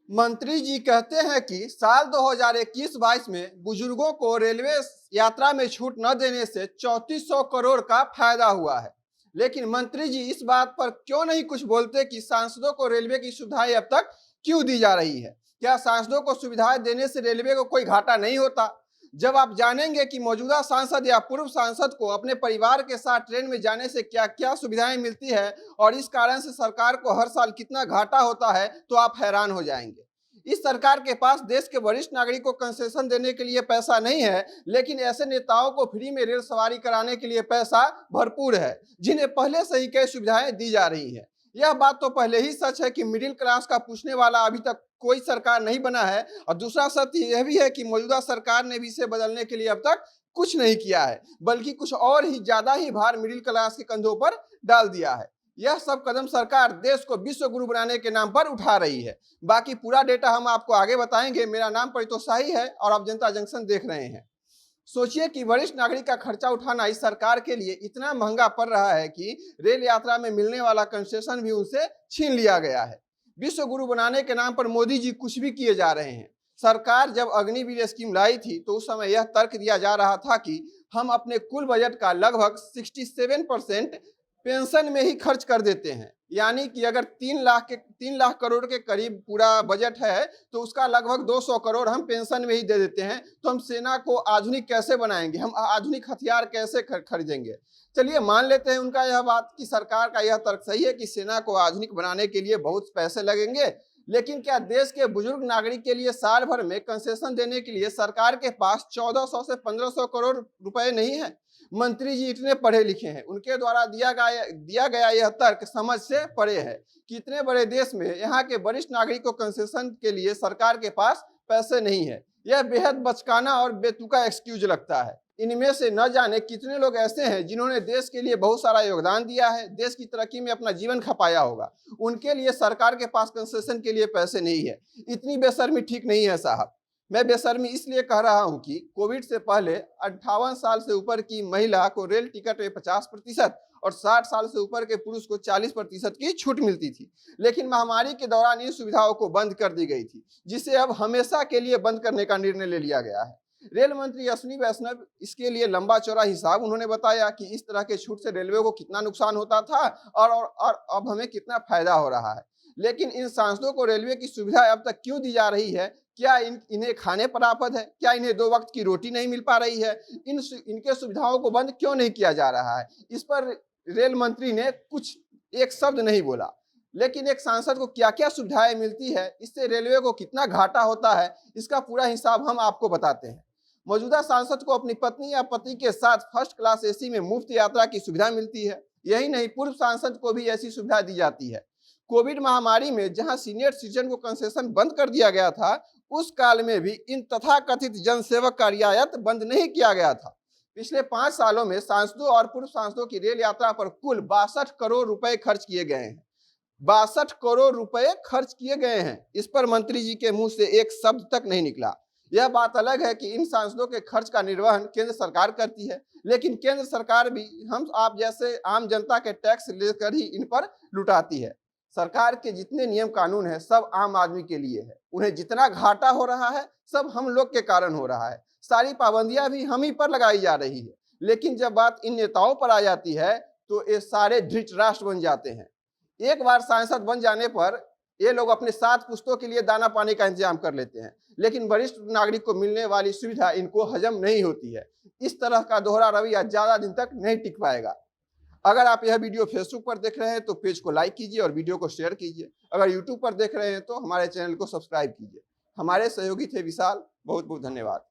मंत्री जी कहते हैं कि साल 2021-22 में बुजुर्गों को रेलवे यात्रा में छूट न देने से 3400 करोड़ का फायदा हुआ है। लेकिन मंत्री जी इस बात पर क्यों नहीं कुछ बोलते कि सांसदों को रेलवे की सुविधाएं अब तक क्यों दी जा रही है? क्या सांसदों को सुविधाएं देने से रेलवे को कोई घाटा नहीं होता? जब आप जानेंगे कि मौजूदा सांसद या पूर्व सांसद को अपने परिवार के साथ ट्रेन में जाने से क्या क्या सुविधाएं मिलती है और इस कारण से सरकार को हर साल कितना घाटा होता है, तो आप हैरान हो जाएंगे। इस सरकार के पास देश के वरिष्ठ नागरिक को कंसेशन देने के लिए पैसा नहीं है, लेकिन ऐसे नेताओं को फ्री में रेल सवारी कराने के लिए पैसा भरपूर है, जिन्हें पहले से ही कई सुविधाएं दी जा रही है। यह बात तो पहले ही सच है कि मिडिल क्लास का पूछने वाला अभी तक कोई सरकार नहीं बना है, और दूसरा सत्य यह भी है कि मौजूदा सरकार ने भी इसे बदलने के लिए अब तक कुछ नहीं किया है, बल्कि कुछ और ही ज्यादा ही भार मिडिल क्लास के कंधों पर डाल दिया है। यह सब कदम सरकार देश को विश्व गुरु बनाने के नाम पर उठा रही है। बाकी पूरा डेटा हम आपको आगे बताएंगे। मेरा नाम परितोष शाही है और आप जनता जंक्शन देख रहे हैं। सोचिए कि वरिष्ठ नागरिक का खर्चा उठाना इस सरकार के लिए इतना महंगा पड़ रहा है कि रेल यात्रा में मिलने वाला कंसेशन भी उनसे छीन लिया गया है। विश्व गुरु बनाने के नाम पर मोदी जी कुछ भी किए जा रहे हैं। सरकार जब अग्निवीर स्कीम लाई थी तो उस समय यह तर्क दिया जा रहा था कि हम अपने कुल बजट का लगभग 67% पेंशन में ही खर्च कर देते हैं। यानी कि अगर 3 लाख करोड़ के करीब पूरा बजट है तो उसका लगभग 200 करोड़ हम पेंशन में ही दे देते हैं। तो हम सेना को आधुनिक कैसे बनाएंगे, हम आधुनिक हथियार कैसे खरीदेंगे? चलिए मान लेते हैं उनका यह बात कि सरकार का यह तर्क सही है कि सेना को आधुनिक बनाने के लिए बहुत पैसे लगेंगे, लेकिन क्या देश के बुजुर्ग नागरिक के लिए साल भर में कंसेशन देने के लिए सरकार के पास 1400 से 1500 करोड़ रुपए नहीं है? मंत्री जी इतने पढ़े लिखे हैं, उनके द्वारा दिया गया यह तर्क समझ से परे है कि इतने बड़े देश में यहाँ के वरिष्ठ नागरिक को कंसेशन के लिए सरकार के पास पैसे नहीं है। यह बेहद बचकाना और बेतुका एक्सक्यूज लगता है। इनमें से न जाने कितने लोग ऐसे हैं जिन्होंने देश के लिए बहुत सारा योगदान दिया है, देश की तरक्की में अपना जीवन खपाया होगा, उनके लिए सरकार के पास कंसेशन के लिए पैसे नहीं है। इतनी बेशर्मी ठीक नहीं है साहब। मैं बेशर्मी इसलिए कह रहा हूं कि कोविड से पहले 58 साल से ऊपर की महिला को रेल टिकट में 50% और 60 साल से ऊपर के पुरुष को 40% की छूट मिलती थी, लेकिन महामारी के दौरान इन सुविधाओं को बंद कर दी गई थी, जिसे अब हमेशा के लिए बंद करने का निर्णय ले लिया गया है। रेल मंत्री अश्विनी वैष्णव इसके लिए लंबा चौड़ा हिसाब उन्होंने बताया कि इस तरह के छूट से रेलवे को कितना नुकसान होता था और अब हमें कितना फायदा हो रहा है। लेकिन इन सांसदों को रेलवे की सुविधा अब तक क्यों दी जा रही है? क्या इन्हें खाने पर आफत है? क्या इन्हें 2 वक्त की रोटी नहीं मिल पा रही है? इनके सुविधाओं को बंद क्यों नहीं किया जा रहा है? इस पर रेल मंत्री ने कुछ एक शब्द नहीं बोला। लेकिन एक सांसद को क्या क्या सुविधाएं मिलती है, इससे रेलवे को कितना घाटा होता है, इसका पूरा हिसाब हम आपको बताते हैं। मौजूदा सांसद को अपनी पत्नी या पति के साथ फर्स्ट क्लास एसी में मुफ्त यात्रा की सुविधा मिलती है। यही नहीं, पूर्व सांसद को भी ऐसी सुविधा दी जाती है। कोविड महामारी में जहां सीनियर सिटीजन को कंसेशन बंद कर दिया गया था, उस काल में भी इन तथाकथित जनसेवक का रियायत बंद नहीं किया गया था। पिछले 5 सालों में सांसदों और पूर्व सांसदों की रेल यात्रा पर कुल 62 करोड़ रुपए खर्च किए गए हैं। 62 करोड़ रुपए खर्च किए गए हैं। इस पर मंत्री जी के मुंह से एक शब्द तक नहीं निकला। यह बात अलग है कि इन सांसदों के खर्च का निर्वहन केंद्र सरकार करती है, लेकिन केंद्र सरकार भी हम आप जैसे आम जनता के टैक्स लेकर ही इन पर लुटाती है। सरकार के जितने नियम कानून है सब आम आदमी के लिए है। उन्हें जितना घाटा हो रहा है सब हम लोग के कारण हो रहा है। सारी पाबंदियां भी हम ही पर लगाई जा रही है। लेकिन जब बात इन नेताओं पर आ जाती है तो ये सारे धृतराष्ट्र बन जाते हैं। एक बार सांसद बन जाने पर ये लोग अपने 7 पुश्तों के लिए दाना पानी का इंतजाम कर लेते हैं, लेकिन वरिष्ठ नागरिक को मिलने वाली सुविधा इनको हजम नहीं होती है। इस तरह का दोहरा रवैया ज्यादा दिन तक नहीं टिक पाएगा। अगर आप यह वीडियो फेसबुक पर देख रहे हैं तो पेज को लाइक कीजिए और वीडियो को शेयर कीजिए। अगर यूट्यूब पर देख रहे हैं तो हमारे चैनल को सब्सक्राइब कीजिए। हमारे सहयोगी थे विशाल। बहुत बहुत धन्यवाद।